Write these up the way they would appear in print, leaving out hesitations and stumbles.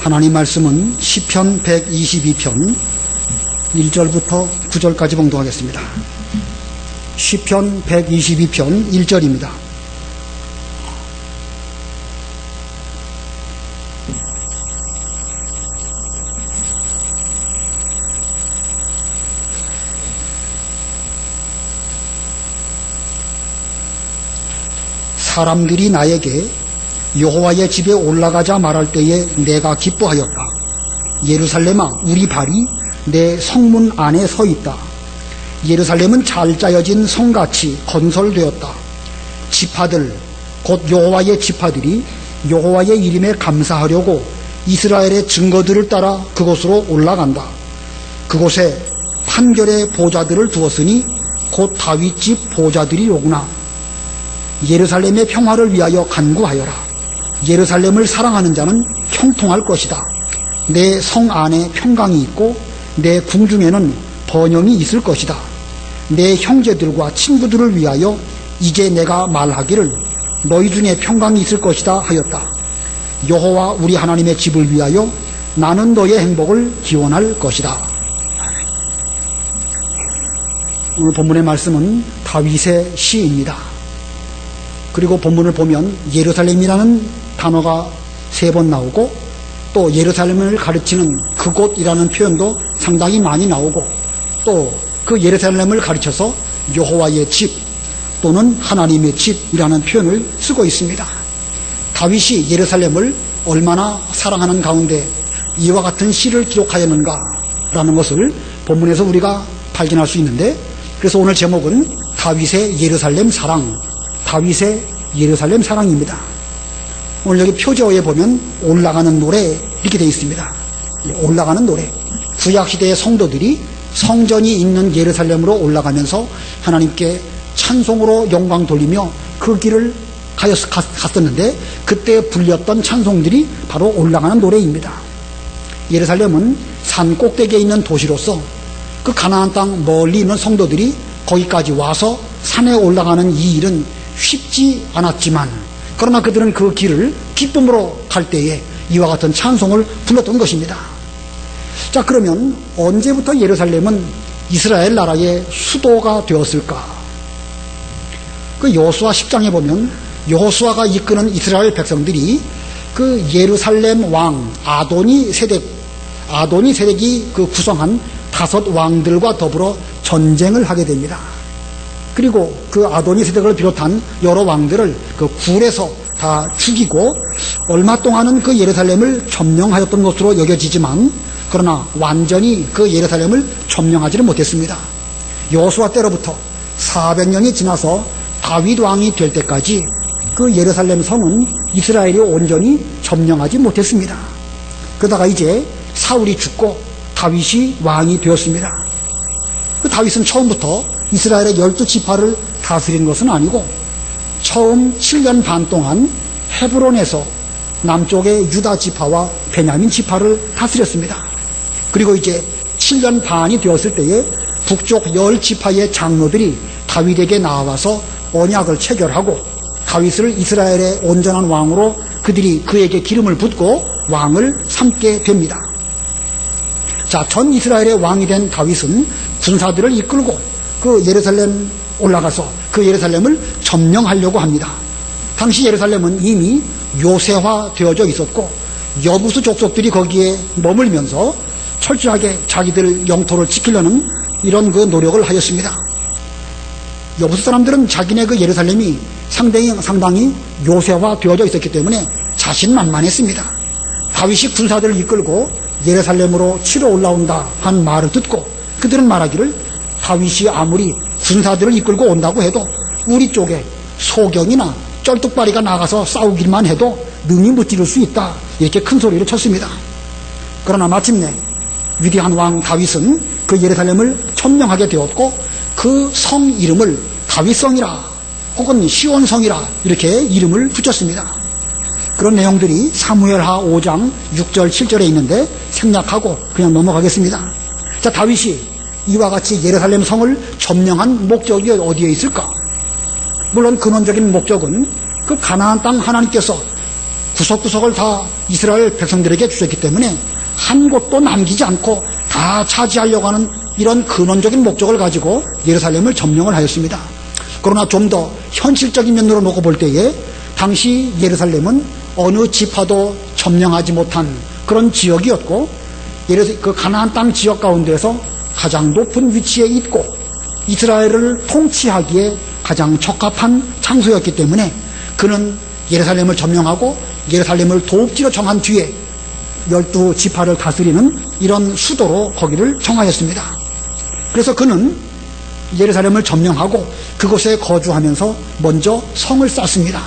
하나님 말씀은 시편 122편 1절부터 9절까지 봉독하겠습니다. 시편 122편 1절입니다. 사람들이 나에게 여호와의 집에 올라가자 말할 때에 내가 기뻐하였다. 예루살렘아, 우리 발이 내 성문 안에 서 있다. 예루살렘은 잘 짜여진 성같이 건설되었다. 지파들, 곧 여호와의 지파들이 여호와의 이름에 감사하려고 이스라엘의 증거들을 따라 그곳으로 올라간다. 그곳에 판결의 보좌들을 두었으니 곧 다윗집 보좌들이로구나. 예루살렘의 평화를 위하여 간구하여라. 예루살렘을 사랑하는 자는 형통할 것이다. 내 성 안에 평강이 있고 내 궁중에는 번영이 있을 것이다. 내 형제들과 친구들을 위하여 이제 내가 말하기를 너희 중에 평강이 있을 것이다 하였다. 여호와 우리 하나님의 집을 위하여 나는 너의 행복을 기원할 것이다. 오늘 본문의 말씀은 다윗의 시입니다. 그리고 본문을 보면 예루살렘이라는 단어가 3번 나오고 또 예루살렘을 가르치는 그곳이라는 표현도 상당히 많이 나오고 또 그 예루살렘을 가르쳐서 여호와의 집 또는 하나님의 집이라는 표현을 쓰고 있습니다. 다윗이 예루살렘을 얼마나 사랑하는 가운데 이와 같은 시를 기록하였는가라는 것을 본문에서 우리가 발견할 수 있는데, 그래서 오늘 제목은 다윗의 예루살렘 사랑, 다윗의 예루살렘 사랑입니다. 오늘 여기 표제어에 보면 올라가는 노래 이렇게 되어 있습니다. 올라가는 노래. 구약시대의 성도들이 성전이 있는 예루살렘으로 올라가면서 하나님께 찬송으로 영광 돌리며 그 길을 갔었는데 그때 불렸던 찬송들이 바로 올라가는 노래입니다. 예루살렘은 산 꼭대기에 있는 도시로서 그 가나안 땅 멀리 있는 성도들이 거기까지 와서 산에 올라가는 이 일은 쉽지 않았지만 그러나 그들은 그 길을 기쁨으로 갈 때에 이와 같은 찬송을 불렀던 것입니다. 자, 그러면 언제부터 예루살렘은 이스라엘 나라의 수도가 되었을까? 그 여호수아 10장에 보면 여호수아가 이끄는 이스라엘 백성들이 그 예루살렘 왕 아도니 세덱이 그 구성한 5 왕들과 더불어 전쟁을 하게 됩니다. 그리고 그 아도니 세덱을 비롯한 여러 왕들을 그 굴에서 다 죽이고 얼마 동안은 그 예루살렘을 점령하였던 것으로 여겨지지만 그러나 완전히 그 예루살렘을 점령하지는 못했습니다. 여호수아 때로부터 400년이 지나서 다윗 왕이 될 때까지 그 예루살렘 성은 이스라엘이 온전히 점령하지 못했습니다. 그러다가 이제 사울이 죽고 다윗이 왕이 되었습니다. 그 다윗은 처음부터 이스라엘의 12지파를 다스린 것은 아니고 처음 7년 반 동안 헤브론에서 남쪽의 유다 지파와 베냐민 지파를 다스렸습니다. 그리고 이제 7년 반이 되었을 때에 북쪽 10지파의 장로들이 다윗에게 나와서 언약을 체결하고 다윗을 이스라엘의 온전한 왕으로 그들이 그에게 기름을 붓고 왕을 삼게 됩니다. 자, 전 이스라엘의 왕이 된 다윗은 군사들을 이끌고 그 예루살렘 올라가서 그 예루살렘을 점령하려고 합니다. 당시 예루살렘은 이미 요새화 되어져 있었고 여부수 족속들이 거기에 머물면서 철저하게 자기들 영토를 지키려는 이런 그 노력을 하였습니다. 여부수 사람들은 자기네 그 예루살렘이 상당히 요새화 되어져 있었기 때문에 자신만만했습니다. 다윗이 군사들을 이끌고 예루살렘으로 치러 올라온다 한 말을 듣고 그들은 말하기를 다윗이 아무리 군사들을 이끌고 온다고 해도 우리 쪽에 소경이나 쩔뚝발이가 나가서 싸우기만 해도 능히 무찌를 수 있다, 이렇게 큰 소리를 쳤습니다. 그러나 마침내 위대한 왕 다윗은 그 예루살렘을 점령하게 되었고 그 성 이름을 다윗성이라 혹은 시온성이라 이렇게 이름을 붙였습니다. 그런 내용들이 사무엘하 5장 6절 7절에 있는데 생략하고 그냥 넘어가겠습니다. 자, 다윗이 이와 같이 예루살렘 성을 점령한 목적이 어디에 있을까? 물론 근원적인 목적은 그 가나안 땅 하나님께서 구석구석을 다 이스라엘 백성들에게 주셨기 때문에 한 곳도 남기지 않고 다 차지하려고 하는 이런 근원적인 목적을 가지고 예루살렘을 점령을 하였습니다. 그러나 좀 더 현실적인 면으로 놓고 볼 때에 당시 예루살렘은 어느 지파도 점령하지 못한 그런 지역이었고, 그 가나안 땅 지역 가운데서 가장 높은 위치에 있고 이스라엘을 통치하기에 가장 적합한 장소였기 때문에 그는 예루살렘을 점령하고 예루살렘을 도읍지로 정한 뒤에 12지파를 다스리는 이런 수도로 거기를 정하였습니다. 그래서 그는 예루살렘을 점령하고 그곳에 거주하면서 먼저 성을 쌓습니다.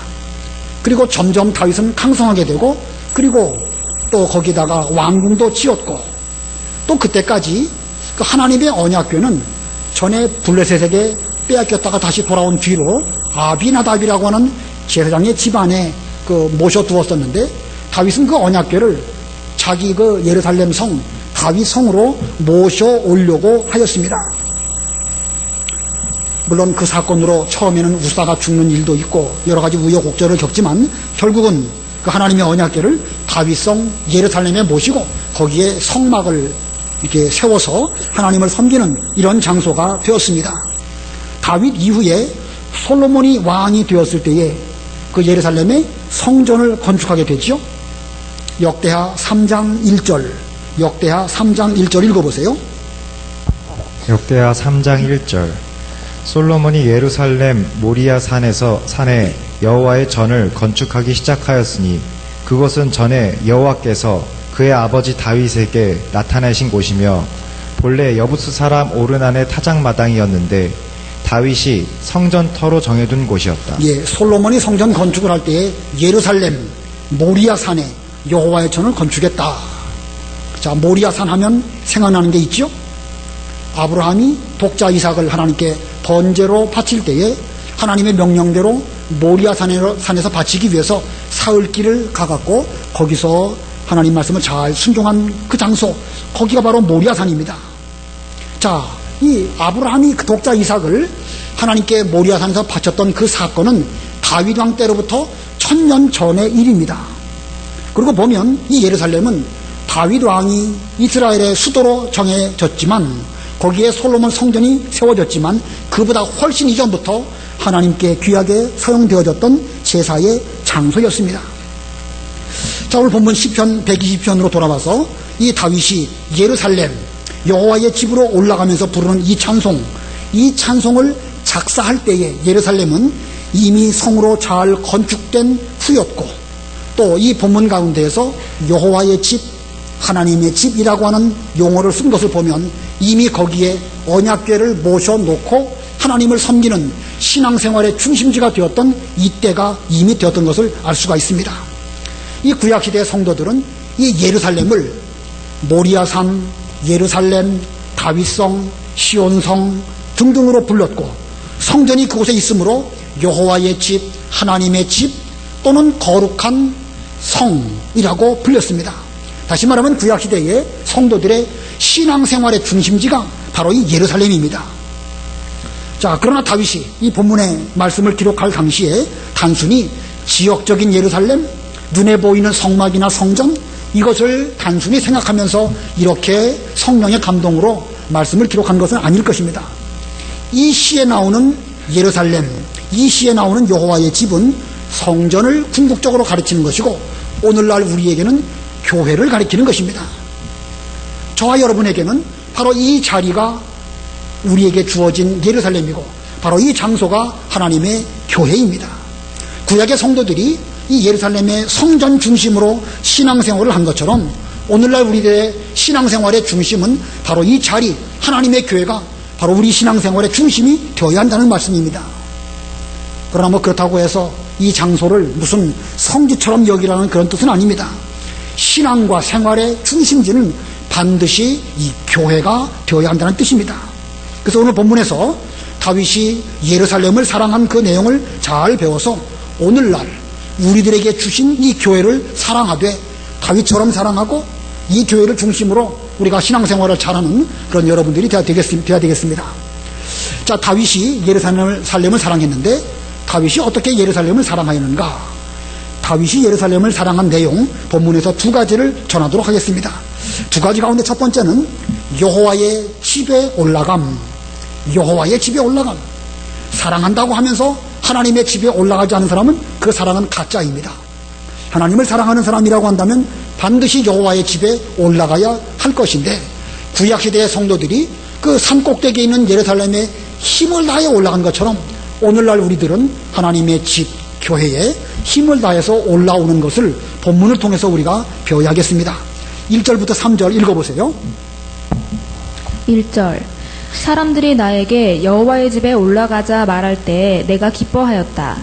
그리고 점점 다윗은 강성하게 되고, 그리고 또 거기다가 왕궁도 지었고, 또 그때까지 그 하나님의 언약궤는 전에 블레셋에게 빼앗겼다가 다시 돌아온 뒤로 아비나답이라고 하는 제사장의 집안에 모셔두었었는데, 다윗은 그 언약궤를 자기 그 예루살렘 성 다윗 성으로 모셔오려고 하였습니다. 물론 그 사건으로 처음에는 우사가 죽는 일도 있고 여러 가지 우여곡절을 겪지만 결국은 그 하나님의 언약궤를 다윗성 예루살렘에 모시고 거기에 성막을 이렇게 세워서 하나님을 섬기는 이런 장소가 되었습니다. 다윗 이후에 솔로몬이 왕이 되었을 때에 그 예루살렘에 성전을 건축하게 되지요. 역대하 3장 1절, 역대하 3장 1절 읽어보세요. 역대하 3장 1절. 솔로몬이 예루살렘 모리아 산에 여호와의 전을 건축하기 시작하였으니 그곳은 전에 여호와께서 그의 아버지 다윗에게 나타나신 곳이며 본래 여부스 사람 오르난의 타작마당이었는데 다윗이 성전터로 정해둔 곳이었다. 예, 솔로몬이 성전 건축을 할 때에 예루살렘 모리아 산에 여호와의 전을 건축했다. 자, 모리아 산 하면 생각나는 게 있죠? 아브라함이 독자 이삭을 하나님께 번제로 바칠 때에 하나님의 명령대로 모리아 산에서 바치기 위해서 사흘길을 가갖고 거기서 하나님 말씀을 잘 순종한 그 장소, 거기가 바로 모리아 산입니다. 자, 이 아브라함이 그 독자 이삭을 하나님께 모리아 산에서 바쳤던 그 사건은 다윗 왕 때로부터 1000년 전의 일입니다. 그리고 보면 이 예루살렘은 다윗 왕이 이스라엘의 수도로 정해졌지만 거기에 솔로몬 성전이 세워졌지만 그보다 훨씬 이전부터 하나님께 귀하게 사용되어졌던 제사의 장소였습니다. 자, 오늘 본문 시편 120편으로 돌아와서 이 다윗이 예루살렘 여호와의 집으로 올라가면서 부르는 이 찬송을 작사할 때에 예루살렘은 이미 성으로 잘 건축된 후였고, 또 이 본문 가운데에서 여호와의 집, 하나님의 집이라고 하는 용어를 쓴 것을 보면 이미 거기에 언약궤를 모셔놓고 하나님을 섬기는 신앙생활의 중심지가 되었던 이때가 이미 되었던 것을 알 수가 있습니다. 이 구약시대의 성도들은 이 예루살렘을 모리아산, 예루살렘, 다윗성, 시온성 등등으로 불렀고, 성전이 그곳에 있으므로 여호와의 집, 하나님의 집 또는 거룩한 성이라고 불렸습니다. 다시 말하면 구약시대의 성도들의 신앙생활의 중심지가 바로 이 예루살렘입니다. 자, 그러나 다윗이 이 본문의 말씀을 기록할 당시에 단순히 지역적인 예루살렘, 눈에 보이는 성막이나 성전, 이것을 단순히 생각하면서 이렇게 성령의 감동으로 말씀을 기록한 것은 아닐 것입니다. 이 시에 나오는 예루살렘, 이 시에 나오는 여호와의 집은 성전을 궁극적으로 가르치는 것이고 오늘날 우리에게는 교회를 가리키는 것입니다. 저와 여러분에게는 바로 이 자리가 우리에게 주어진 예루살렘이고 바로 이 장소가 하나님의 교회입니다. 구약의 성도들이 이 예루살렘의 성전 중심으로 신앙생활을 한 것처럼 오늘날 우리들의 신앙생활의 중심은 바로 이 자리, 하나님의 교회가 바로 우리 신앙생활의 중심이 되어야 한다는 말씀입니다. 그러나 그렇다고 해서 이 장소를 무슨 성지처럼 여기라는 그런 뜻은 아닙니다. 신앙과 생활의 중심지는 반드시 이 교회가 되어야 한다는 뜻입니다. 그래서 오늘 본문에서 다윗이 예루살렘을 사랑한 그 내용을 잘 배워서 오늘날 우리들에게 주신 이 교회를 사랑하되 다윗처럼 사랑하고 이 교회를 중심으로 우리가 신앙생활을 잘하는 그런 여러분들이 되어야 되겠습니다. 자, 다윗이 예루살렘을 사랑했는데 다윗이 어떻게 예루살렘을 사랑하였는가? 다윗이 예루살렘을 사랑한 내용 본문에서 두 가지를 전하도록 하겠습니다. 두 가지 가운데 첫 번째는 여호와의 집에 올라감. 여호와의 집에 올라감. 사랑한다고 하면서 하나님의 집에 올라가지 않은 사람은 그 사랑은 가짜입니다. 하나님을 사랑하는 사람이라고 한다면 반드시 여호와의 집에 올라가야 할 것인데, 구약시대의 성도들이 그 산꼭대기에 있는 예루살렘에 힘을 다해 올라간 것처럼 오늘날 우리들은 하나님의 집, 교회에 힘을 다해서 올라오는 것을 본문을 통해서 우리가 배워야겠습니다. 1절부터 3절 읽어보세요. 1절. 사람들이 나에게 여호와의 집에 올라가자 말할 때 내가 기뻐하였다.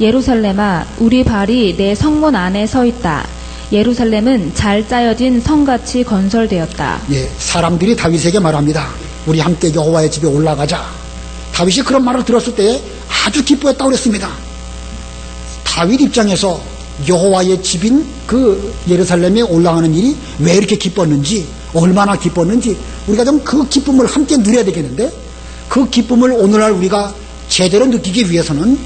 예루살렘아, 우리 발이 내 성문 안에 서 있다. 예루살렘은 잘 짜여진 성같이 건설되었다. 예, 사람들이 다윗에게 말합니다. 우리 함께 여호와의 집에 올라가자. 다윗이 그런 말을 들었을 때 아주 기뻐했다고 그랬습니다. 다윗 입장에서 여호와의 집인 그 예루살렘에 올라가는 일이 왜 이렇게 기뻤는지, 얼마나 기뻤는지 우리가 좀 그 기쁨을 함께 누려야 되겠는데, 그 기쁨을 오늘날 우리가 제대로 느끼기 위해서는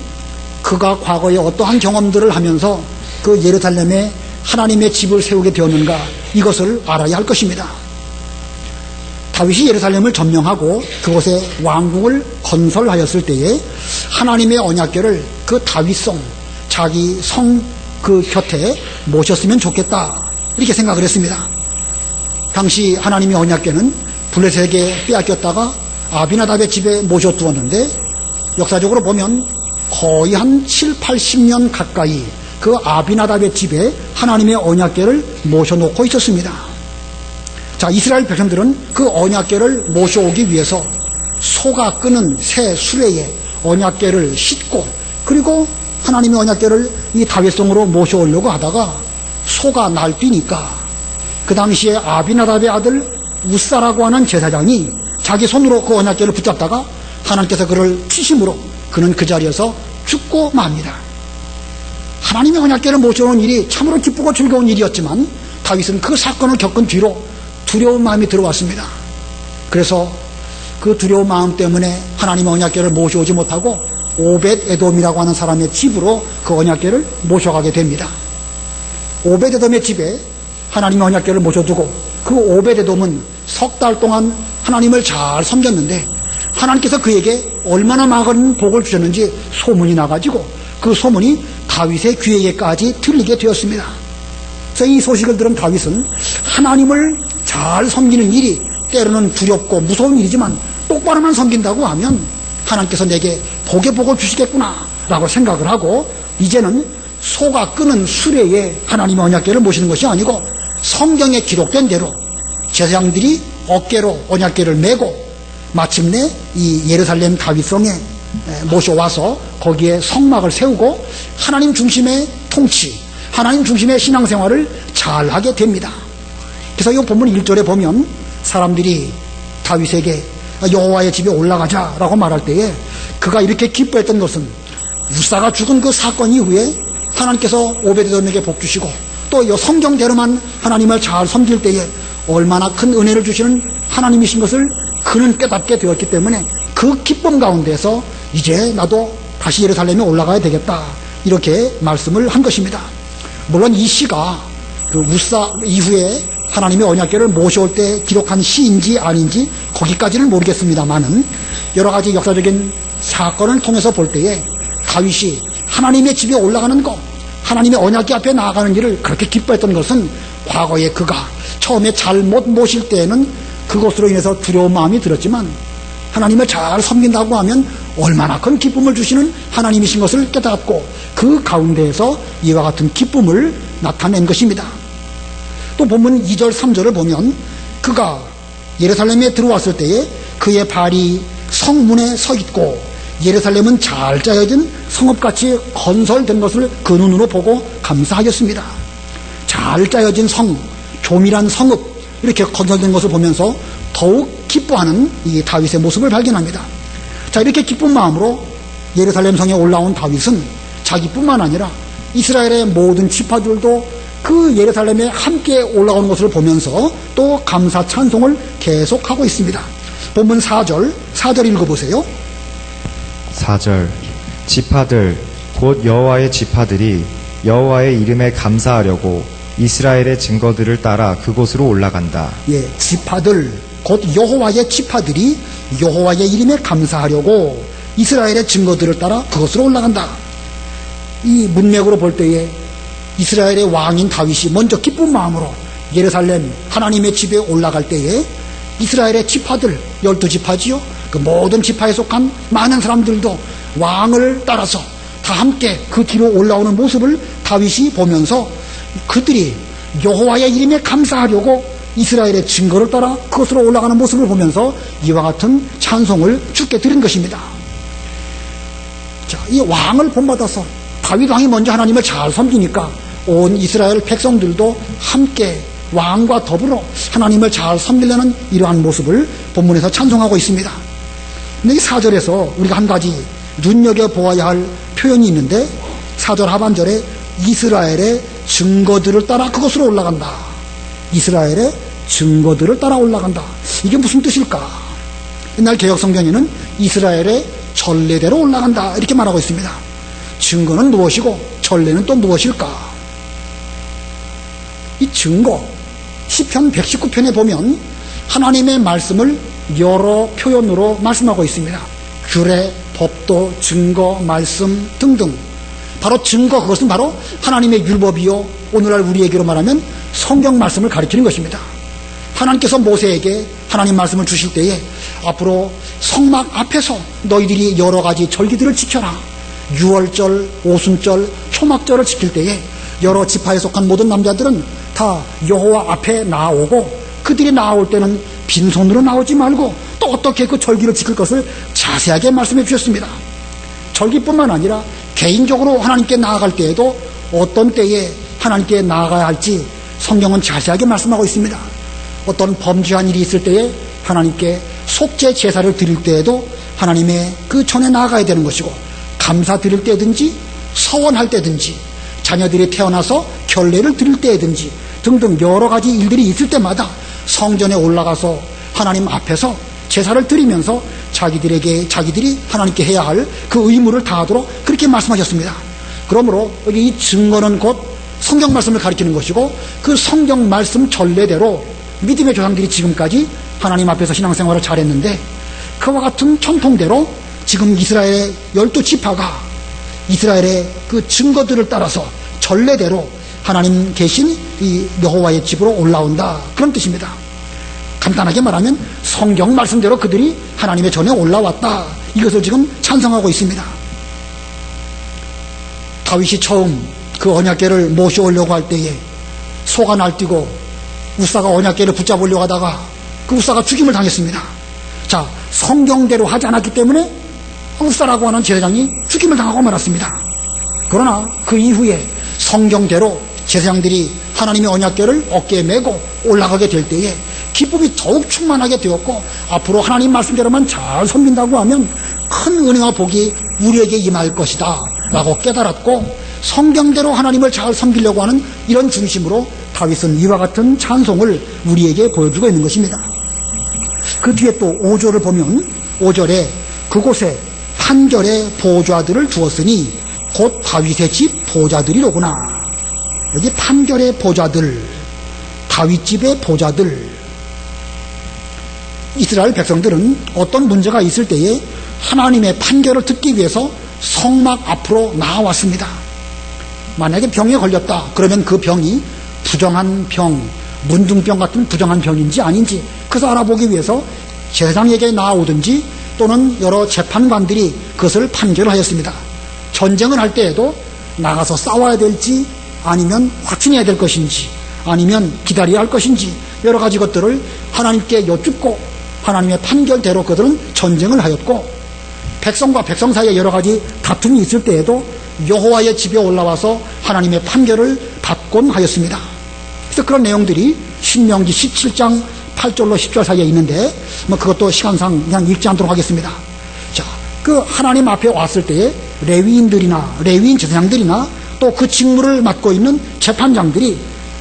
그가 과거에 어떠한 경험들을 하면서 그 예루살렘에 하나님의 집을 세우게 되었는가, 이것을 알아야 할 것입니다. 다윗이 예루살렘을 점령하고 그곳에 왕궁을 건설하였을 때에 하나님의 언약궤를 그 다윗성, 자기 성 그 곁에 모셨으면 좋겠다, 이렇게 생각을 했습니다. 당시 하나님의 언약궤는 블레셋에게 빼앗겼다가 아비나답의 집에 모셔두었는데, 역사적으로 보면 거의 한 7, 80년 가까이 그 아비나답의 집에 하나님의 언약궤를 모셔놓고 있었습니다. 자, 이스라엘 백성들은 그 언약궤를 모셔오기 위해서 소가 끄는 새 수레에 언약궤를 싣고, 그리고 하나님의 언약궤를 이 다윗성으로 모셔오려고 하다가 소가 날뛰니까 그 당시에 아비나답의 아들 우사라고 하는 제사장이 자기 손으로 그 언약궤를 붙잡다가 하나님께서 그를 치심으로 그는 그 자리에서 죽고 맙니다. 하나님의 언약궤를 모셔오는 일이 참으로 기쁘고 즐거운 일이었지만 다윗은 그 사건을 겪은 뒤로 두려운 마음이 들어왔습니다. 그래서 그 두려운 마음 때문에 하나님의 언약궤를 모셔오지 못하고 오벳 에돔이라고 하는 사람의 집으로 그 언약궤를 모셔가게 됩니다. 오벳 에돔의 집에 하나님의 언약궤를 모셔두고 그 오벳 에돔은 석 달 동안 하나님을 잘 섬겼는데 하나님께서 그에게 얼마나 많은 복을 주셨는지 소문이 나가지고 그 소문이 다윗의 귀에까지 들리게 되었습니다. 그래서 이 소식을 들은 다윗은 하나님을 잘 섬기는 일이 때로는 두렵고 무서운 일이지만 똑바로만 섬긴다고 하면 하나님께서 내게 복의 복을 주시겠구나 라고 생각을 하고, 이제는 소가 끄는 수레에 하나님의 언약궤를 모시는 것이 아니고 성경에 기록된 대로 제사장들이 어깨로 언약궤를 메고 마침내 이 예루살렘 다윗성에 모셔와서 거기에 성막을 세우고 하나님 중심의 통치, 하나님 중심의 신앙생활을 잘하게 됩니다. 그래서 이 본문 1절에 보면 사람들이 다윗에게 여호와의 집에 올라가자라고 말할 때에 그가 이렇게 기뻐했던 것은 우사가 죽은 그 사건 이후에 하나님께서 오베드돔에게 복 주시고 또 성경대로만 하나님을 잘 섬길 때에 얼마나 큰 은혜를 주시는 하나님이신 것을 그는 깨닫게 되었기 때문에 그 기쁨 가운데서 이제 나도 다시 예루살렘에 올라가야 되겠다, 이렇게 말씀을 한 것입니다. 물론 이 시가 그 우사 이후에 하나님의 언약궤를 모셔올 때 기록한 시인지 아닌지 거기까지는 모르겠습니다만은 여러 가지 역사적인 사건을 통해서 볼 때에 다윗이 하나님의 집에 올라가는 것, 하나님의 언약궤 앞에 나아가는 일을 그렇게 기뻐했던 것은 과거에 그가 처음에 잘못 모실 때에는 그것으로 인해서 두려운 마음이 들었지만 하나님을 잘 섬긴다고 하면 얼마나 큰 기쁨을 주시는 하나님이신 것을 깨닫고 그 가운데에서 이와 같은 기쁨을 나타낸 것입니다. 또 본문 2절 3절을 보면 그가 예루살렘에 들어왔을 때에 그의 발이 성문에 서 있고 예루살렘은 잘 짜여진 성읍같이 건설된 것을 그 눈으로 보고 감사하였습니다. 잘 짜여진 성, 조밀한 성읍, 이렇게 건설된 것을 보면서 더욱 기뻐하는 이 다윗의 모습을 발견합니다. 자, 이렇게 기쁜 마음으로 예루살렘 성에 올라온 다윗은 자기뿐만 아니라 이스라엘의 모든 지파들도 그 예루살렘에 함께 올라오는 것을 보면서 또 감사 찬송을 계속하고 있습니다. 본문 4절 읽어보세요. 4절. 지파들 곧 여호와의 지파들이 여호와의 이름에 감사하려고 이스라엘의 증거들을 따라 그곳으로 올라간다. 예, 지파들, 곧 여호와의 지파들이 여호와의 이름에 감사하려고 이스라엘의 증거들을 따라 그것으로 올라간다. 이 문맥으로 볼 때에 이스라엘의 왕인 다윗이 먼저 기쁜 마음으로 예루살렘 하나님의 집에 올라갈 때에 이스라엘의 지파들, 12지파지요. 그 모든 지파에 속한 많은 사람들도 왕을 따라서 다 함께 그 뒤로 올라오는 모습을 다윗이 보면서 그들이 여호와의 이름에 감사하려고 이스라엘의 증거를 따라 그것으로 올라가는 모습을 보면서 이와 같은 찬송을 주께 드린 것입니다. 자, 이 왕을 본받아서 다윗 왕이 먼저 하나님을 잘 섬기니까 온 이스라엘 백성들도 함께 왕과 더불어 하나님을 잘 섬기려는 이러한 모습을 본문에서 찬송하고 있습니다. 근데 이 4절에서 우리가 한 가지 눈여겨보아야 할 표현이 있는데 4절 하반절에 이스라엘의 증거들을 따라 그것으로 올라간다. 이스라엘의 증거들을 따라 올라간다. 이게 무슨 뜻일까? 옛날 개혁성경에는 이스라엘의 전례대로 올라간다 이렇게 말하고 있습니다. 증거는 무엇이고 전례는 또 무엇일까? 이 증거, 시편 119편에 보면 하나님의 말씀을 여러 표현으로 말씀하고 있습니다. 규례, 법도, 증거, 말씀 등등. 바로 증거, 그것은 바로 하나님의 율법이요, 오늘날 우리에게로 말하면 성경 말씀을 가르치는 것입니다. 하나님께서 모세에게 하나님 말씀을 주실 때에 앞으로 성막 앞에서 너희들이 여러 가지 절기들을 지켜라. 유월절, 오순절, 초막절을 지킬 때에 여러 지파에 속한 모든 남자들은 다 여호와 앞에 나오고 그들이 나올 때는 빈손으로 나오지 말고 또 어떻게 그 절기를 지킬 것을 자세하게 말씀해 주셨습니다. 절기뿐만 아니라 개인적으로 하나님께 나아갈 때에도 어떤 때에 하나님께 나아가야 할지 성경은 자세하게 말씀하고 있습니다. 어떤 범죄한 일이 있을 때에 하나님께 속죄 제사를 드릴 때에도 하나님의 그 전에 나아가야 되는 것이고, 감사 드릴 때든지 서원할 때든지 자녀들이 태어나서 결례를 드릴 때든지 등등 여러 가지 일들이 있을 때마다 성전에 올라가서 하나님 앞에서 제사를 드리면서 자기들이 하나님께 해야 할 그 의무를 다하도록 그렇게 말씀하셨습니다. 그러므로 여기 이 증거는 곧 성경 말씀을 가리키는 것이고, 그 성경 말씀 전례대로 믿음의 조상들이 지금까지 하나님 앞에서 신앙생활을 잘했는데, 그와 같은 전통대로 지금 이스라엘의 12지파가 이스라엘의 그 증거들을 따라서 전례대로 하나님 계신 이 여호와의 집으로 올라온다, 그런 뜻입니다. 간단하게 말하면 성경 말씀대로 그들이 하나님의 전에 올라왔다, 이것을 지금 찬성하고 있습니다. 다윗이 처음 그 언약궤를 모셔오려고 할 때에 소가 날뛰고 우사가 언약궤를 붙잡으려고 하다가 그 우사가 죽임을 당했습니다. 자, 성경대로 하지 않았기 때문에 우사라고 하는 제사장이 죽임을 당하고 말았습니다. 그러나 그 이후에 성경대로 제사장들이 하나님의 언약궤를 어깨에 메고 올라가게 될 때에 기쁨이 더욱 충만하게 되었고, 앞으로 하나님 말씀대로만 잘 섬긴다고 하면 큰 은혜와 복이 우리에게 임할 것이다 라고 깨달았고, 성경대로 하나님을 잘 섬기려고 하는 이런 중심으로 다윗은 이와 같은 찬송을 우리에게 보여주고 있는 것입니다. 그 뒤에 또 5절을 보면 5절에 그곳에 판결의 보좌들을 두었으니 곧 다윗의 집 보좌들이로구나. 여기 판결의 보좌들, 다윗집의 보좌들. 이스라엘 백성들은 어떤 문제가 있을 때에 하나님의 판결을 듣기 위해서 성막 앞으로 나와왔습니다. 만약에 병에 걸렸다 그러면 그 병이 부정한 병, 문둥병 같은 부정한 병인지 아닌지 그것을 알아보기 위해서 제사장에게 나오든지 또는 여러 재판관들이 그것을 판결을 하였습니다. 전쟁을 할 때에도 나가서 싸워야 될지 아니면 확신해야 될 것인지 아니면 기다려야 할 것인지 여러 가지 것들을 하나님께 여쭙고 하나님의 판결대로 그들은 전쟁을 하였고, 백성과 백성 사이에 여러 가지 다툼이 있을 때에도 여호와의 집에 올라와서 하나님의 판결을 받곤 하였습니다. 그래서 그런 내용들이 신명기 17장 8절로 10절 사이에 있는데 그것도 시간상 그냥 읽지 않도록 하겠습니다. 자, 그 하나님 앞에 왔을 때에 레위인 제사장들이나 또 그 직무를 맡고 있는 재판장들이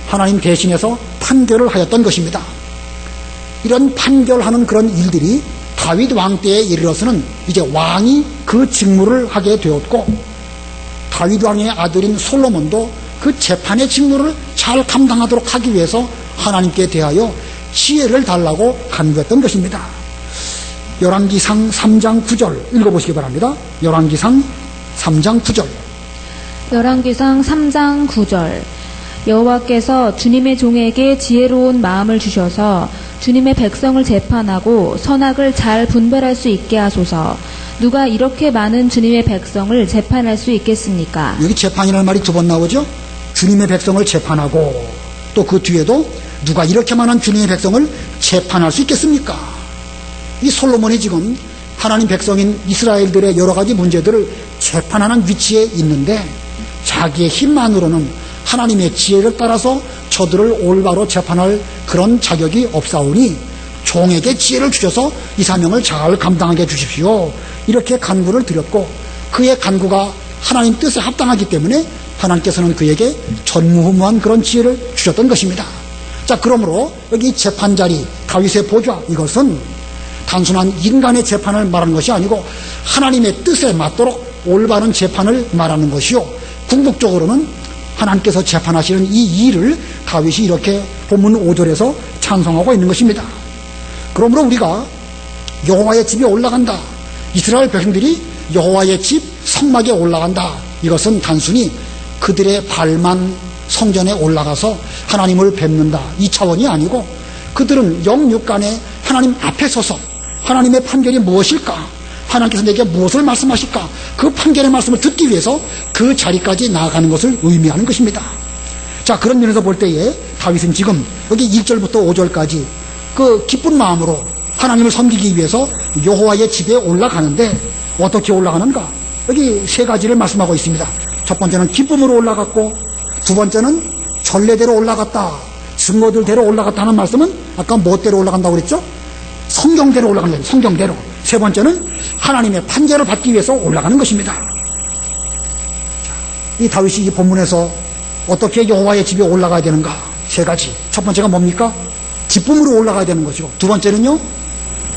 하나님 대신해서 판결을 하였던 것입니다. 이런 판결하는 그런 일들이 다윗 왕 때에 이르러서는 이제 왕이 그 직무를 하게 되었고, 다윗 왕의 아들인 솔로몬도 그 재판의 직무를 잘 감당하도록 하기 위해서 하나님께 대하여 지혜를 달라고 간구했던 것입니다. 열왕기상 3장 9절 읽어보시기 바랍니다. 열왕기상 3장 9절. 열왕기상 3장 9절. 여호와께서 주님의 종에게 지혜로운 마음을 주셔서 주님의 백성을 재판하고 선악을 잘 분별할 수 있게 하소서. 누가 이렇게 많은 주님의 백성을 재판할 수 있겠습니까? 여기 재판이라는 말이 두 번 나오죠. 주님의 백성을 재판하고 또 그 뒤에도 누가 이렇게 많은 주님의 백성을 재판할 수 있겠습니까? 이 솔로몬이 지금 하나님 백성인 이스라엘들의 여러 가지 문제들을 재판하는 위치에 있는데 자기의 힘만으로는 하나님의 지혜를 따라서 저들을 올바로 재판할 그런 자격이 없사오니 종에게 지혜를 주셔서 이 사명을 잘 감당하게 해주십시오. 이렇게 간구를 드렸고 그의 간구가 하나님 뜻에 합당하기 때문에 하나님께서는 그에게 전무후무한 그런 지혜를 주셨던 것입니다. 자, 그러므로 여기 재판자리 다윗의 보좌 이것은 단순한 인간의 재판을 말하는 것이 아니고 하나님의 뜻에 맞도록 올바른 재판을 말하는 것이요, 궁극적으로는 하나님께서 재판하시는 이 일을 다윗이 이렇게 본문 5절에서 찬송하고 있는 것입니다. 그러므로 우리가 여호와의 집에 올라간다, 이스라엘 백성들이 여호와의 집 성막에 올라간다, 이것은 단순히 그들의 발만 성전에 올라가서 하나님을 뵙는다 이 차원이 아니고 그들은 영육간에 하나님 앞에 서서 하나님의 판결이 무엇일까, 하나님께서 내게 무엇을 말씀하실까, 그 판결의 말씀을 듣기 위해서 그 자리까지 나아가는 것을 의미하는 것입니다. 자, 그런 면에서 볼 때에 다윗은 지금 여기 1절부터 5절까지 그 기쁜 마음으로 하나님을 섬기기 위해서 여호와의 집에 올라가는데 어떻게 올라가는가, 여기 세 가지를 말씀하고 있습니다. 첫 번째는 기쁨으로 올라갔고, 두 번째는 전례대로 올라갔다, 증거들대로 올라갔다 하는 말씀은 아까 무엇대로 올라간다고 그랬죠? 성경대로 올라가는 거예요. 성경대로. 세 번째는 하나님의 판결을 받기 위해서 올라가는 것입니다. 이 다윗이 이 본문에서 어떻게 여호와의 집에 올라가야 되는가, 세 가지. 첫 번째가 뭡니까? 기쁨으로 올라가야 되는 것이고, 두 번째는요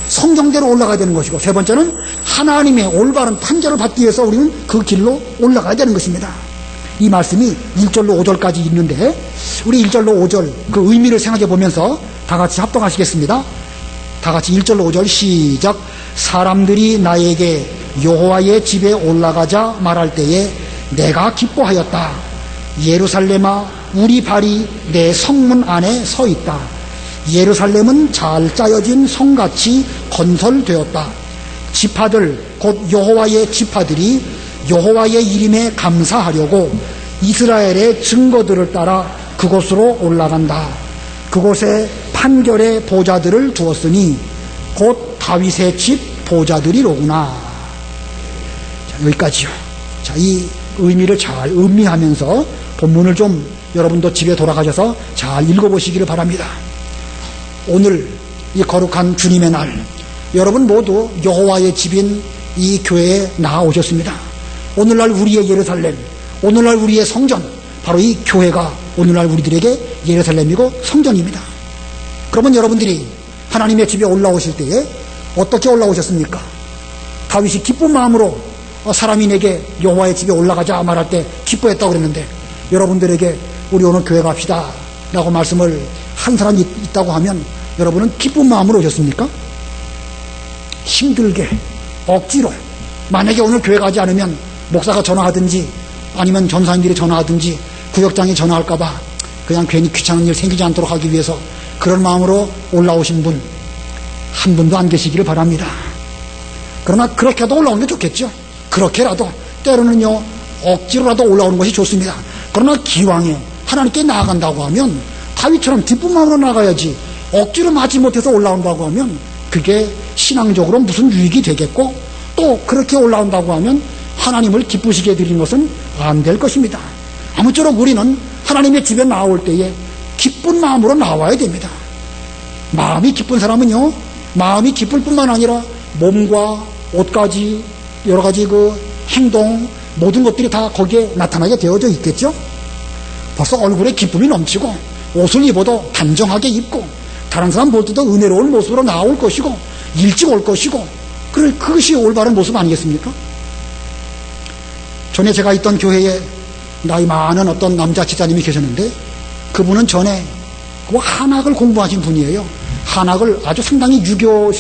성경대로 올라가야 되는 것이고, 세 번째는 하나님의 올바른 판결을 받기 위해서 우리는 그 길로 올라가야 되는 것입니다. 이 말씀이 1절로 5절까지 있는데 우리 1절로 5절 그 의미를 생각해 보면서 다 같이 합독하시겠습니다. 다 같이 1절로 5절 시작. 사람들이 나에게 여호와의 집에 올라가자 말할 때에 내가 기뻐하였다. 예루살렘아, 우리 발이 내 성문 안에 서 있다. 예루살렘은 잘 짜여진 성같이 건설되었다. 지파들 곧 여호와의 지파들이 여호와의 이름에 감사하려고 이스라엘의 증거들을 따라 그곳으로 올라간다. 그곳에 판결의 보좌들을 두었으니 곧 다윗의 집 보좌들이로구나. 자, 여기까지요. 자, 이 의미를 잘 음미하면서 본문을 좀 여러분도 집에 돌아가셔서 잘 읽어보시기를 바랍니다. 오늘 이 거룩한 주님의 날, 여러분 모두 여호와의 집인 이 교회에 나아오셨습니다. 오늘날 우리의 예루살렘, 오늘날 우리의 성전, 바로 이 교회가 오늘날 우리들에게 예루살렘이고 성전입니다. 그러면 여러분들이 하나님의 집에 올라오실 때에 어떻게 올라오셨습니까? 다윗이 기쁜 마음으로 사람이 내게 여호와의 집에 올라가자 말할 때 기뻐했다고 그랬는데, 여러분들에게 우리 오늘 교회 갑시다 라고 말씀을 한 사람이 있다고 하면 여러분은 기쁜 마음으로 오셨습니까? 힘들게 억지로, 만약에 오늘 교회 가지 않으면 목사가 전화하든지 아니면 전사님들이 전화하든지 구역장이 전화할까봐 그냥 괜히 귀찮은 일 생기지 않도록 하기 위해서 그런 마음으로 올라오신 분 한 분도 안 계시기를 바랍니다. 그러나 그렇게라도 올라오는 게 좋겠죠. 그렇게라도 때로는요 억지로라도 올라오는 것이 좋습니다. 그러나 기왕에 하나님께 나아간다고 하면 다윗처럼 기쁜 마음으로 나가야지, 억지로 맞지 못해서 올라온다고 하면 그게 신앙적으로 무슨 유익이 되겠고, 또 그렇게 올라온다고 하면 하나님을 기쁘시게 드리는 것은 안 될 것입니다. 아무쪼록 우리는 하나님의 집에 나올 때에 기쁜 마음으로 나와야 됩니다. 마음이 기쁜 사람은요, 마음이 기쁠 뿐만 아니라 몸과 옷까지 여러 가지 그 행동, 모든 것들이 다 거기에 나타나게 되어져 있겠죠. 벌써 얼굴에 기쁨이 넘치고 옷을 입어도 단정하게 입고 다른 사람 볼 때도 은혜로운 모습으로 나올 것이고 일찍 올 것이고, 그것이 올바른 모습 아니겠습니까? 전에 제가 있던 교회에 나이 많은 어떤 남자 집사님이 계셨는데 그분은 전에 그 한학을 공부하신 분이에요. 한학을 아주 상당히 유교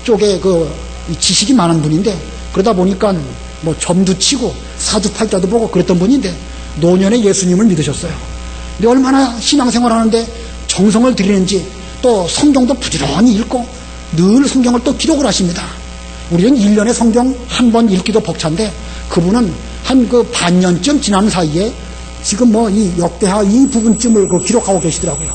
쪽에 그 지식이 많은 분인데 그러다 보니까 뭐 점도 치고 사주팔자도 보고 그랬던 분인데 노년에 예수님을 믿으셨어요. 근데 얼마나 신앙생활하는데 정성을 들이는지 또 성경도 부지런히 읽고 늘 성경을 또 기록을 하십니다. 우리는 1년에 성경 한 번 읽기도 벅찬데 그분은 한 그 반년쯤 지난 사이에 지금 뭐 이 역대하 이 부분쯤을 그 기록하고 계시더라고요.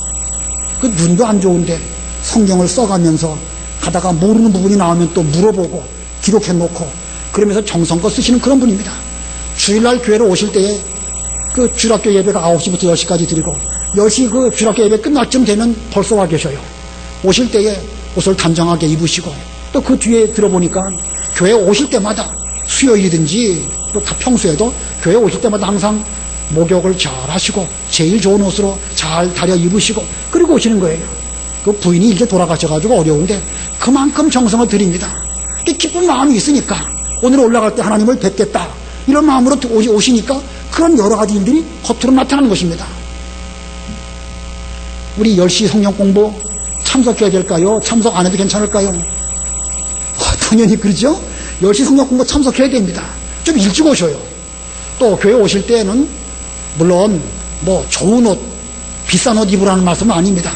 그 눈도 안 좋은데 성경을 써가면서 가다가 모르는 부분이 나오면 또 물어보고 기록해 놓고 그러면서 정성껏 쓰시는 그런 분입니다. 주일날 교회로 오실 때에 그 주일학교 예배가 9시부터 10시까지 드리고 10시 그 주일학교 예배 끝날 쯤 되면 벌써 와 계셔요. 오실 때에 옷을 단정하게 입으시고 또 그 뒤에 들어보니까 교회 오실 때마다 수요일이든지 또 다 평소에도 교회 오실 때마다 항상 목욕을 잘 하시고 제일 좋은 옷으로 잘 다려 입으시고 그리고 오시는 거예요. 그 부인이 이제 돌아가셔가지고 어려운데 그만큼 정성을 드립니다. 기쁜 마음이 있으니까 오늘 올라갈 때 하나님을 뵙겠다 이런 마음으로 오시니까 그런 여러 가지 일들이 겉으로 나타나는 것입니다. 우리 10시 성경 공부 참석해야 될까요? 참석 안 해도 괜찮을까요? 당연히 그러죠. 10시 성경 공부 참석해야 됩니다. 좀 일찍 오셔요. 또 교회 오실 때는 물론 뭐 좋은 옷, 비싼 옷 입으라는 말씀은 아닙니다.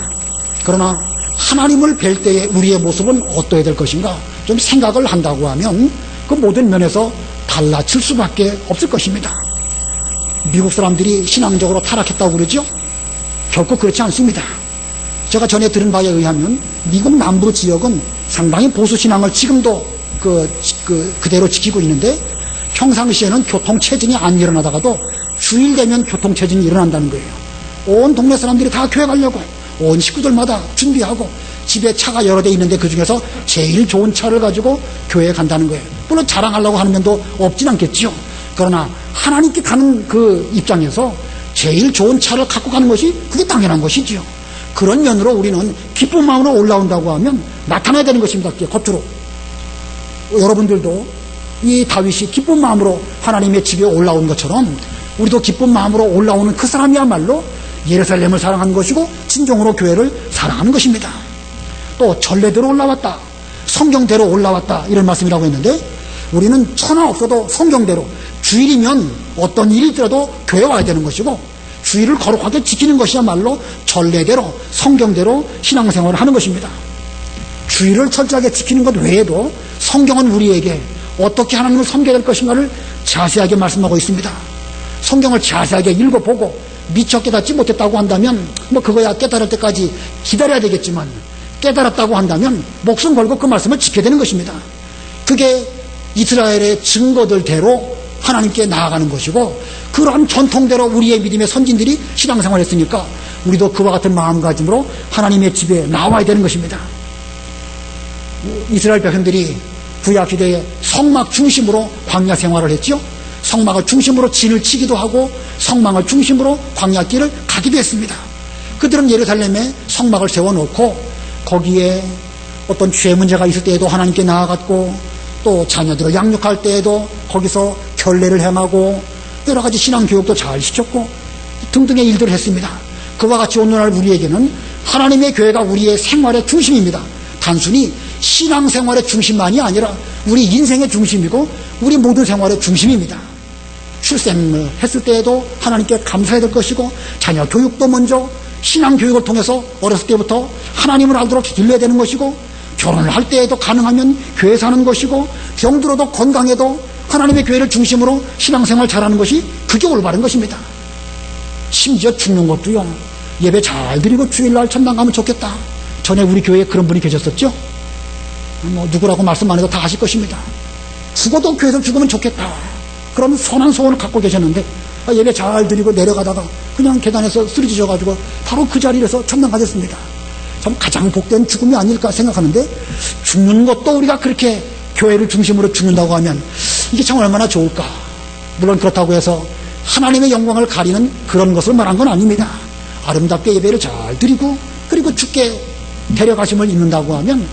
그러나 하나님을 뵐 때의 우리의 모습은 어떠해야 될 것인가 좀 생각을 한다고 하면 그 모든 면에서 달라질 수밖에 없을 것입니다. 미국 사람들이 신앙적으로 타락했다고 그러죠? 결코 그렇지 않습니다. 제가 전에 들은 바에 의하면 미국 남부 지역은 상당히 보수 신앙을 지금도 그대로 지키고 있는데 평상시에는 교통체증이 안 일어나다가도 주일 되면 교통체증이 일어난다는 거예요. 온 동네 사람들이 다 교회 가려고 온 식구들마다 준비하고 집에 차가 여러 대 있는데 그 중에서 제일 좋은 차를 가지고 교회에 간다는 거예요. 물론 자랑하려고 하는 면도 없진 않겠지요. 그러나 하나님께 가는 그 입장에서 제일 좋은 차를 갖고 가는 것이 그게 당연한 것이지요. 그런 면으로 우리는 기쁜 마음으로 올라온다고 하면 나타나야 되는 것입니다. 겉으로. 여러분들도 이 다윗이 기쁜 마음으로 하나님의 집에 올라온 것처럼 우리도 기쁜 마음으로 올라오는 그 사람이야말로 예루살렘을 사랑하는 것이고 진정으로 교회를 사랑하는 것입니다. 또 전례대로 올라왔다, 성경대로 올라왔다 이런 말씀이라고 했는데 우리는 천하 없어도 성경대로 주일이면 어떤 일이 있더라도 교회 와야 되는 것이고 주일을 거룩하게 지키는 것이야말로 전례대로 성경대로 신앙생활을 하는 것입니다. 주일을 철저하게 지키는 것 외에도 성경은 우리에게 어떻게 하나님을 섬겨야 될 것인가를 자세하게 말씀하고 있습니다. 성경을 자세하게 읽어보고 미처 깨닫지 못했다고 한다면 뭐 그거야 깨달을 때까지 기다려야 되겠지만 깨달았다고 한다면 목숨 걸고 그 말씀을 지켜야 되는 것입니다. 그게 이스라엘의 증거들대로 하나님께 나아가는 것이고 그러한 전통대로 우리의 믿음의 선진들이 신앙생활을 했으니까 우리도 그와 같은 마음가짐으로 하나님의 집에 나와야 되는 것입니다. 이스라엘 백성들이 구약시대에 성막 중심으로 광야 생활을 했죠. 성막을 중심으로 진을 치기도 하고 성막을 중심으로 광야길을 가기도 했습니다. 그들은 예루살렘에 성막을 세워놓고 거기에 어떤 죄 문제가 있을 때에도 하나님께 나아갔고 또 자녀들을 양육할 때에도 거기서 결례를 행하고 여러 가지 신앙교육도 잘 시켰고 등등의 일들을 했습니다. 그와 같이 오늘날 우리에게는 하나님의 교회가 우리의 생활의 중심입니다. 단순히 신앙생활의 중심만이 아니라 우리 인생의 중심이고 우리 모든 생활의 중심입니다. 출생을 했을 때에도 하나님께 감사해야 될 것이고 자녀 교육도 먼저 신앙교육을 통해서 어렸을 때부터 하나님을 알도록 길러야 되는 것이고 결혼을 할 때에도 가능하면 교회 사는 것이고 병들어도 건강해도 하나님의 교회를 중심으로 신앙생활 잘하는 것이 그게 올바른 것입니다. 심지어 죽는 것도요. 예배 잘 드리고 주일날 천당 가면 좋겠다. 전에 우리 교회에 그런 분이 계셨었죠. 뭐 누구라고 말씀 안 해도 다 아실 것입니다. 죽어도 교회에서 죽으면 좋겠다. 그런 선한 소원을 갖고 계셨는데 예배 잘 드리고 내려가다가 그냥 계단에서 쓰러지셔가지고 바로 그 자리에서 천당 가셨습니다. 참 가장 복된 죽음이 아닐까 생각하는데 죽는 것도 우리가 그렇게 교회를 중심으로 죽는다고 하면 이게 참 얼마나 좋을까. 물론 그렇다고 해서 하나님의 영광을 가리는 그런 것을 말한 건 아닙니다. 아름답게 예배를 잘 드리고 그리고 주께 데려가심을 입는다고 하면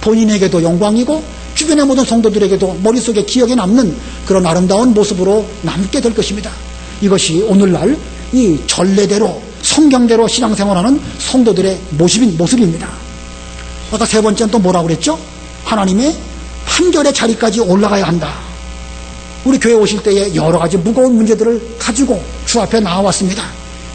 본인에게도 영광이고 주변의 모든 성도들에게도 머릿속에 기억에 남는 그런 아름다운 모습으로 남게 될 것입니다. 이것이 오늘날 이 전례대로 성경대로 신앙생활하는 성도들의 모습입니다. 아까 세 번째는 또 뭐라고 그랬죠? 하나님의 판결의 자리까지 올라가야 한다. 우리 교회 오실 때에 여러 가지 무거운 문제들을 가지고 주 앞에 나와왔습니다.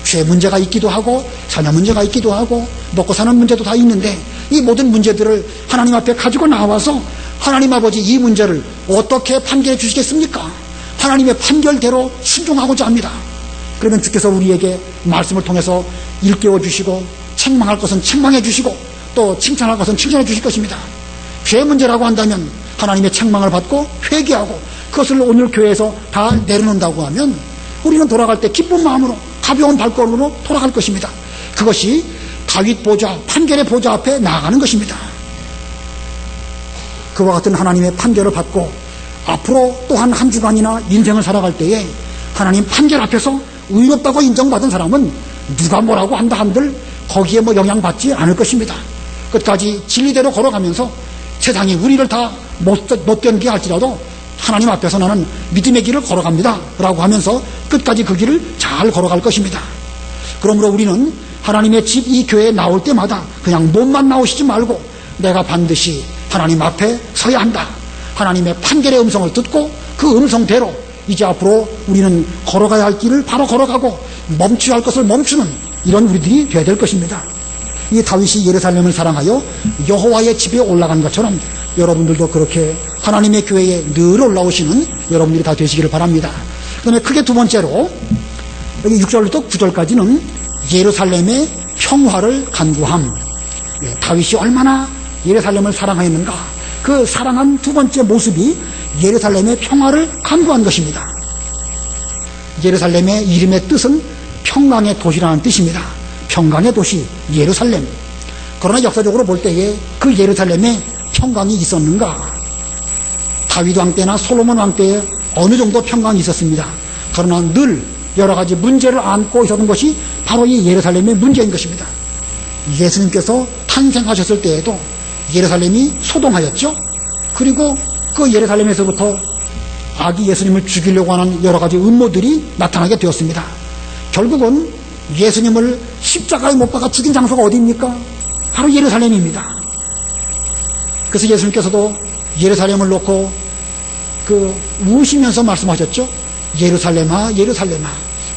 죄 문제가 있기도 하고 자녀 문제가 있기도 하고 먹고 사는 문제도 다 있는데 이 모든 문제들을 하나님 앞에 가지고 나와서 하나님 아버지 이 문제를 어떻게 판결해 주시겠습니까? 하나님의 판결대로 순종하고자 합니다. 그러면 주께서 우리에게 말씀을 통해서 일깨워 주시고 책망할 것은 책망해 주시고 또 칭찬할 것은 칭찬해 주실 것입니다. 죄 문제라고 한다면 하나님의 책망을 받고 회개하고 그것을 오늘 교회에서 다 내려놓는다고 하면 우리는 돌아갈 때 기쁜 마음으로 가벼운 발걸음으로 돌아갈 것입니다. 그것이 다윗 보좌, 판결의 보좌 앞에 나아가는 것입니다. 그와 같은 하나님의 판결을 받고 앞으로 또한 한 주간이나 인생을 살아갈 때에 하나님 판결 앞에서 의롭다고 인정받은 사람은 누가 뭐라고 한다 한들 거기에 영향받지 않을 것입니다. 끝까지 진리대로 걸어가면서 세상이 우리를 다 못되게 할지라도 하나님 앞에서 나는 믿음의 길을 걸어갑니다 라고 하면서 끝까지 그 길을 잘 걸어갈 것입니다. 그러므로 우리는 하나님의 집 이 교회에 나올 때마다 그냥 몸만 나오시지 말고 내가 반드시 하나님 앞에 서야 한다. 하나님의 판결의 음성을 듣고 그 음성대로 이제 앞으로 우리는 걸어가야 할 길을 바로 걸어가고 멈춰야 할 것을 멈추는 이런 우리들이 되어야 될 것입니다. 이 다윗이 예루살렘을 사랑하여 여호와의 집에 올라간 것처럼 여러분들도 그렇게 하나님의 교회에 늘 올라오시는 여러분들이 다 되시기를 바랍니다. 그 다음에 크게 두 번째로 여기 6절부터 9절까지는 예루살렘의 평화를 간구함. 다윗이 얼마나 예루살렘을 사랑하였는가. 그 사랑한 두 번째 모습이 예루살렘의 평화를 간구한 것입니다. 예루살렘의 이름의 뜻은 평강의 도시라는 뜻입니다. 평강의 도시 예루살렘. 그러나 역사적으로 볼 때에 그 예루살렘에 평강이 있었는가? 다윗 왕 때나 솔로몬 왕 때에 어느 정도 평강이 있었습니다. 그러나 늘 여러 가지 문제를 안고 있었던 것이 바로 이 예루살렘의 문제인 것입니다. 예수님께서 탄생하셨을 때에도 예루살렘이 소동하였죠. 그리고 그 예루살렘에서부터 아기 예수님을 죽이려고 하는 여러 가지 음모들이 나타나게 되었습니다. 결국은 예수님을 십자가에 못 박아 죽인 장소가 어디입니까? 바로 예루살렘입니다. 그래서 예수님께서도 예루살렘을 놓고 우시면서 말씀하셨죠. 예루살렘아 예루살렘아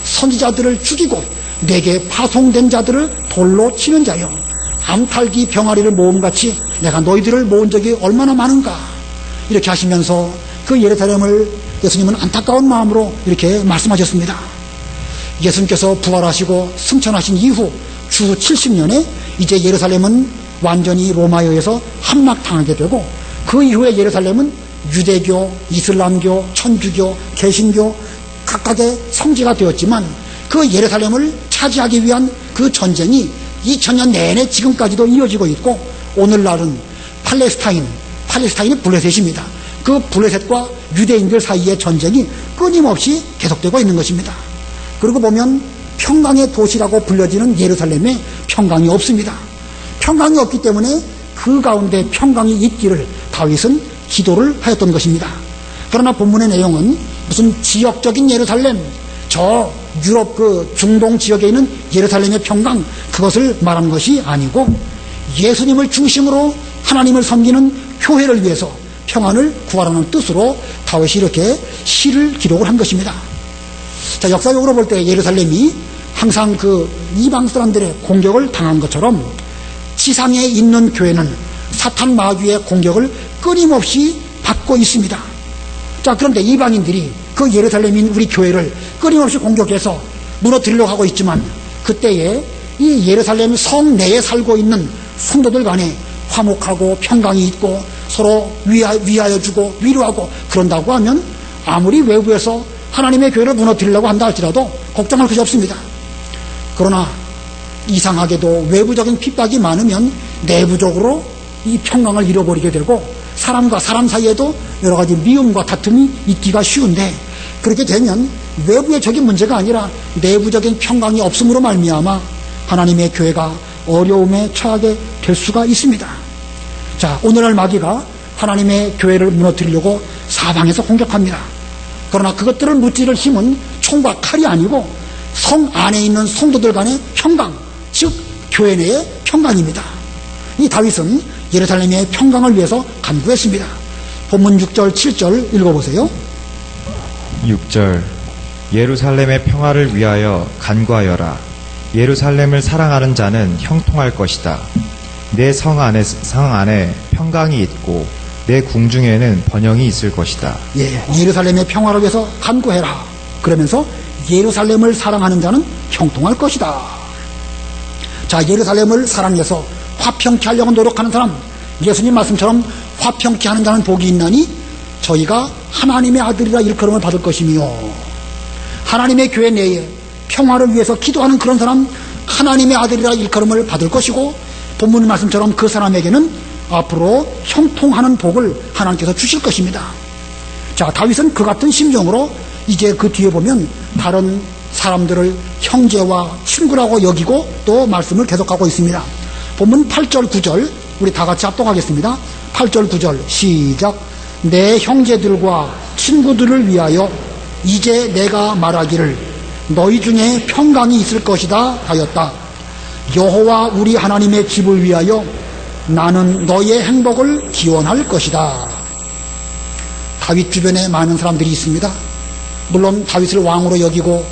선지자들을 죽이고 내게 파송된 자들을 돌로 치는 자여 암탈기 병아리를 모음같이 내가 너희들을 모은 적이 얼마나 많은가. 이렇게 하시면서 그 예루살렘을 예수님은 안타까운 마음으로 이렇게 말씀하셨습니다. 예수님께서 부활하시고 승천하신 이후 주 70년에 이제 예루살렘은 완전히 로마에 의해서 함락당하게 되고 그 이후에 예루살렘은 유대교, 이슬람교, 천주교, 개신교 각각의 성지가 되었지만 그 예루살렘을 차지하기 위한 그 전쟁이 2000년 내내 지금까지도 이어지고 있고 오늘날은 팔레스타인이 블레셋입니다. 그 블레셋과 유대인들 사이의 전쟁이 끊임없이 계속되고 있는 것입니다. 그리고 보면 평강의 도시라고 불려지는 예루살렘에 평강이 없습니다. 평강이 없기 때문에 그 가운데 평강이 있기를 다윗은 기도를 하였던 것입니다. 그러나 본문의 내용은 무슨 지역적인 예루살렘, 저 유럽 중동 지역에 있는 예루살렘의 평강, 그것을 말하는 것이 아니고 예수님을 중심으로 하나님을 섬기는 교회를 위해서 평안을 구하라는 뜻으로 다윗이 이렇게 시를 기록을 한 것입니다. 자, 역사적으로 볼 때 예루살렘이 항상 이방 사람들의 공격을 당한 것처럼 지상에 있는 교회는 사탄 마귀의 공격을 끊임없이 받고 있습니다. 자, 그런데 이방인들이 그 예루살렘인 우리 교회를 끊임없이 공격해서 무너뜨리려고 하고 있지만 그때에 이 예루살렘 성 내에 살고 있는 성도들 간에 화목하고 평강이 있고 서로 위하여 주고 위로하고 그런다고 하면 아무리 외부에서 하나님의 교회를 무너뜨리려고 한다 할지라도 걱정할 것이 없습니다. 그러나 이상하게도 외부적인 핍박이 많으면 내부적으로 이 평강을 잃어버리게 되고 사람과 사람 사이에도 여러 가지 미움과 다툼이 있기가 쉬운데 그렇게 되면 외부의 적인 문제가 아니라 내부적인 평강이 없음으로 말미암아 하나님의 교회가 어려움에 처하게 될 수가 있습니다. 자, 오늘날 마귀가 하나님의 교회를 무너뜨리려고 사방에서 공격합니다. 그러나 그것들을 무찌를 힘은 총과 칼이 아니고 성 안에 있는 성도들 간의 평강, 즉 교회 내의 평강입니다. 이 다윗은 예루살렘의 평강을 위해서 간구했습니다. 본문 6절, 7절 읽어보세요. 6절 예루살렘의 평화를 위하여 간구하여라. 예루살렘을 사랑하는 자는 형통할 것이다. 내 성 안에 평강이 있고 내 궁중에는 번영이 있을 것이다. 예루살렘의 평화를 위해서 간구해라. 그러면서 예루살렘을 사랑하는 자는 형통할 것이다. 자, 예루살렘을 사랑해서 화평케 하려고 노력하는 사람, 예수님 말씀처럼 화평케 하는 자는 복이 있나니 저희가 하나님의 아들이라 일컬음을 받을 것이며, 하나님의 교회 내에 평화를 위해서 기도하는 그런 사람 하나님의 아들이라 일컬음을 받을 것이고, 본문 말씀처럼 그 사람에게는 앞으로 형통하는 복을 하나님께서 주실 것입니다. 자, 다윗은 그 같은 심정으로 이제 그 뒤에 보면 다른 사람들을 형제와 친구라고 여기고 또 말씀을 계속하고 있습니다. 본문 8절 9절 우리 다 같이 합독하겠습니다. 8절 9절 시작. 내 형제들과 친구들을 위하여 이제 내가 말하기를 너희 중에 평강이 있을 것이다 하였다. 여호와 우리 하나님의 집을 위하여 나는 너희의 행복을 기원할 것이다. 다윗 주변에 많은 사람들이 있습니다. 물론 다윗을 왕으로 여기고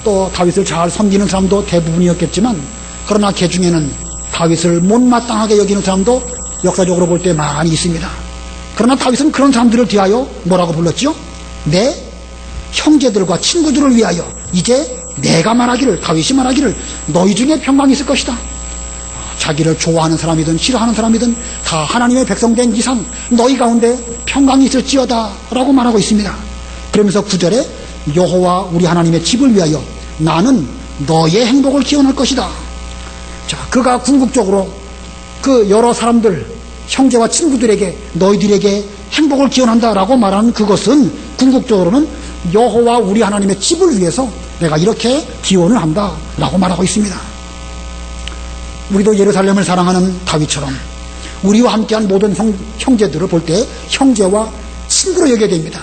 또 다윗을 잘 섬기는 사람도 대부분이었겠지만, 그러나 그 중에는 다윗을 못마땅하게 여기는 사람도 역사적으로 볼 때 많이 있습니다. 그러나 다윗은 그런 사람들을 위하여 뭐라고 불렀죠? 내 형제들과 친구들을 위하여 이제 내가 말하기를, 다윗이 말하기를 너희 중에 평강이 있을 것이다. 자기를 좋아하는 사람이든 싫어하는 사람이든 다 하나님의 백성된 이상 너희 가운데 평강이 있을지어다 라고 말하고 있습니다. 그러면서 9절에 여호와 우리 하나님의 집을 위하여 나는 너의 행복을 기원할 것이다. 자, 그가 궁극적으로 그 여러 사람들, 형제와 친구들에게 너희들에게 행복을 기원한다라고 말하는 그것은 궁극적으로는 여호와 우리 하나님의 집을 위해서 내가 이렇게 기원을 한다라고 말하고 있습니다. 우리도 예루살렘을 사랑하는 다윗처럼 우리와 함께한 모든 형제들을 볼 때 형제와 친구로 여겨야 됩니다.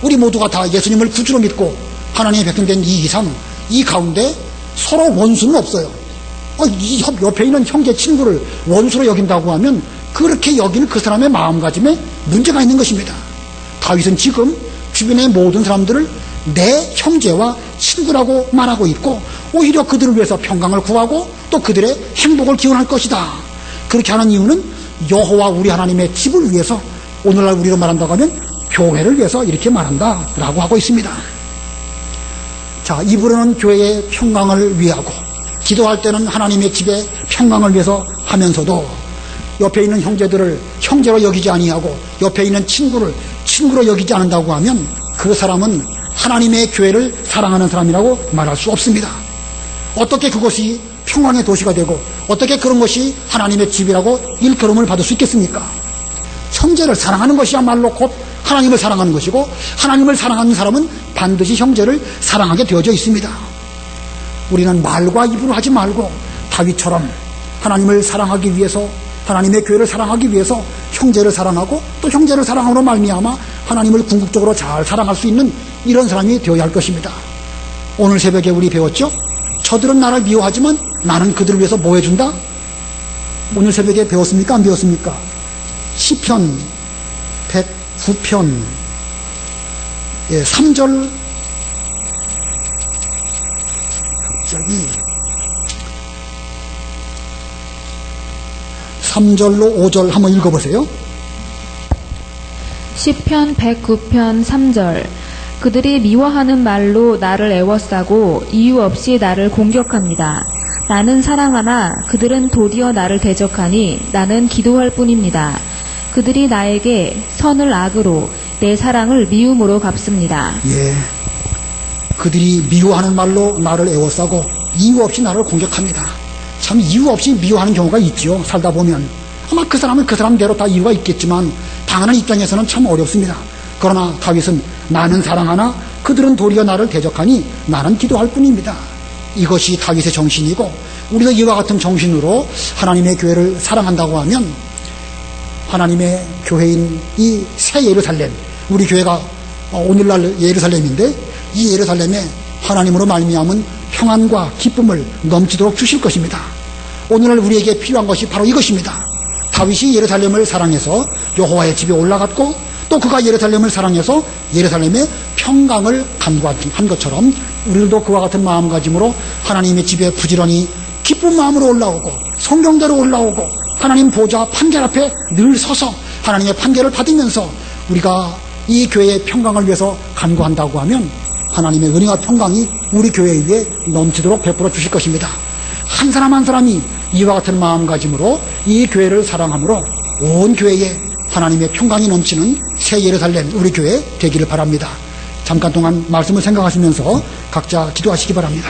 우리 모두가 다 예수님을 구주로 믿고 하나님의 백성된 이 이상, 이 가운데 서로 원수는 없어요. 이 옆에 있는 형제 친구를 원수로 여긴다고 하면 그렇게 여기는 그 사람의 마음가짐에 문제가 있는 것입니다. 다윗은 지금 주변의 모든 사람들을 내 형제와 친구라고 말하고 있고, 오히려 그들을 위해서 평강을 구하고 또 그들의 행복을 기원할 것이다. 그렇게 하는 이유는 여호와 우리 하나님의 집을 위해서, 오늘날 우리로 말한다고 하면 교회를 위해서 이렇게 말한다라고 하고 있습니다. 자, 입으로는 교회의 평강을 위하고 기도할 때는 하나님의 집의 평강을 위해서 하면서도 옆에 있는 형제들을 형제로 여기지 아니하고 옆에 있는 친구를 친구로 여기지 않는다고 하면 그 사람은 하나님의 교회를 사랑하는 사람이라고 말할 수 없습니다. 어떻게 그것이 평강의 도시가 되고 어떻게 그런 것이 하나님의 집이라고 일컬음을 받을 수 있겠습니까? 형제를 사랑하는 것이야말로 곧 하나님을 사랑하는 것이고, 하나님을 사랑하는 사람은 반드시 형제를 사랑하게 되어져 있습니다. 우리는 말과 입으로 하지 말고 다윗처럼 하나님을 사랑하기 위해서, 하나님의 교회를 사랑하기 위해서 형제를 사랑하고 또 형제를 사랑함으로 말미암아 하나님을 궁극적으로 잘 사랑할 수 있는 이런 사람이 되어야 할 것입니다. 오늘 새벽에 우리 배웠죠? 저들은 나를 미워하지만 나는 그들을 위해서 뭐 해준다? 오늘 새벽에 배웠습니까? 안 배웠습니까? 시편 109편 3절 갑자기 3절로 5절 한번 읽어보세요. 시편 109편 3절. 그들이 미워하는 말로 나를 애워싸고 이유 없이 나를 공격합니다. 나는 사랑하나 그들은 도리어 나를 대적하니 나는 기도할 뿐입니다. 그들이 나에게 선을 악으로 내 사랑을 미움으로 갚습니다. 예, 그들이 미워하는 말로 나를 애워싸고 이유 없이 나를 공격합니다. 참 이유 없이 미워하는 경우가 있죠. 살다 보면 아마 그 사람은 그 사람대로 다 이유가 있겠지만 당하는 입장에서는 참 어렵습니다. 그러나 다윗은 나는 사랑하나 그들은 도리어 나를 대적하니 나는 기도할 뿐입니다. 이것이 다윗의 정신이고, 우리도 이와 같은 정신으로 하나님의 교회를 사랑한다고 하면 하나님의 교회인 이 새 예루살렘, 우리 교회가 오늘날 예루살렘인데 이 예루살렘에 하나님으로 말미암은 평안과 기쁨을 넘치도록 주실 것입니다. 오늘날 우리에게 필요한 것이 바로 이것입니다. 다윗이 예루살렘을 사랑해서 여호와의 집에 올라갔고 또 그가 예루살렘을 사랑해서 예루살렘의 평강을 간구한 것처럼 우리들도 그와 같은 마음가짐으로 하나님의 집에 부지런히 기쁜 마음으로 올라오고 성경대로 올라오고 하나님 보좌 판결 앞에 늘 서서 하나님의 판결을 받으면서 우리가 이 교회의 평강을 위해서 간구한다고 하면 하나님의 은혜와 평강이 우리 교회 위에 넘치도록 베풀어 주실 것입니다. 한 사람 한 사람이 이와 같은 마음가짐으로 이 교회를 사랑함으로 온 교회에 하나님의 평강이 넘치는 새 예루살렘 우리 교회 되기를 바랍니다. 잠깐 동안 말씀을 생각하시면서 각자 기도하시기 바랍니다.